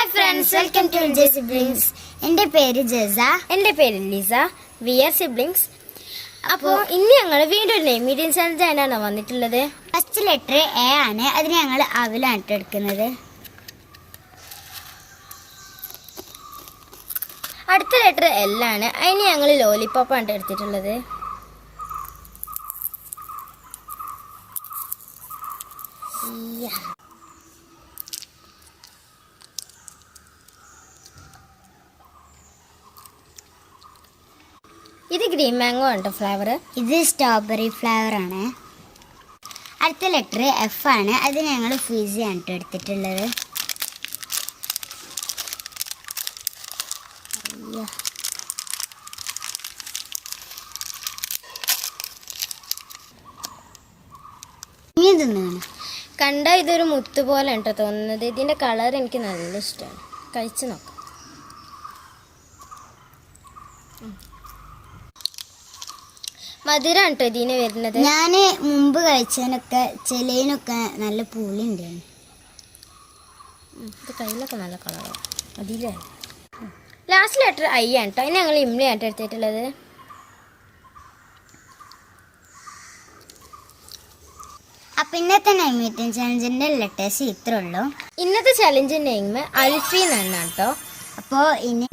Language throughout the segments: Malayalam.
Hi friends, welcome to J Siblings. എൻ്റെ പേര് ജസ. എൻ്റെ പേര് ലിസ. We are siblings. അപ്പോൾ ഇന്ന് ഞങ്ങൾ വീണ്ടും ഒരു നെയിം മീറ്റിംഗ് ചാലഞ്ച് ആയിട്ടാണ് വന്നിട്ടുള്ളത്. ഫസ്റ്റ് ലെറ്റർ എ ആണ്. അതിന് ഞങ്ങൾ അവലാണ് എടുക്കുന്നത്. അടുത്ത ലെറ്റർ എൽ ആണ്. അതിന് ഞങ്ങൾ ലോലിപോപ്പാണ് എടുത്തിട്ടുള്ളത്. ഇത് ഗ്രീൻ മാംഗോ ആണ് ഫ്ലേവർ. ഇത് സ്ട്രോബെറി ഫ്ലേവർ ആണ്. അടുത്ത ലെറ്റർ എഫ് ആണ്. അത് ഞങ്ങൾ ഫീസി ആണ് എടുത്തിട്ടുള്ളത്. കണ്ട ഇതൊരു മുത്ത് പോലെ ഉണ്ടോ തോന്നുന്നത്. ഇതിന്റെ കളർ എനിക്ക് നല്ല ഇഷ്ടമാണ്. കഴിച്ചു നോക്കാം. മധുരം കേട്ടോ ഇതിന് വരുന്നത്. ഞാൻ മുമ്പ് കഴിച്ചതിനൊക്കെ ചിലതിനൊക്കെ നല്ല പുളി ഉണ്ടായിരുന്നു. ഇത് കയ്യിലൊക്കെ നല്ല കളറാണ്. അതിലേ ലാസ്റ്റ് ലെറ്റർ ഐ ആണ് കേട്ടോ. അതിന് ഞങ്ങൾ ഇമ്ലി ആയിട്ട് എടുത്തിട്ടുള്ളത്. അപ്പം ഇന്നത്തെ നെയിം മീറ്റിംഗ് ചാലഞ്ചിൻ്റെ ലെറ്റേഴ്സ് ഇത്രേ ഉള്ളൂ. ഇന്നത്തെ ചലഞ്ചിൻ്റെ നെയിം അൽഫി എന്നാണ് കേട്ടോ. അപ്പോൾ ഇനി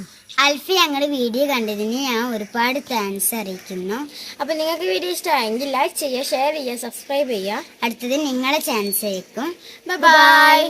അൽഫി ഞങ്ങൾ വീഡിയോ കണ്ടതിന് ഞാൻ ഒരുപാട് താങ്ക്സ് അറിയിക്കുന്നു. അപ്പോൾ നിങ്ങൾക്ക് വീഡിയോ ഇഷ്ടമായെങ്കിൽ ലൈക്ക് ചെയ്യുക, ഷെയർ ചെയ്യുക, സബ്സ്ക്രൈബ് ചെയ്യുക. അടുത്തത് നിങ്ങളെ ചാൻസ് ആയിരിക്കും. ബൈ.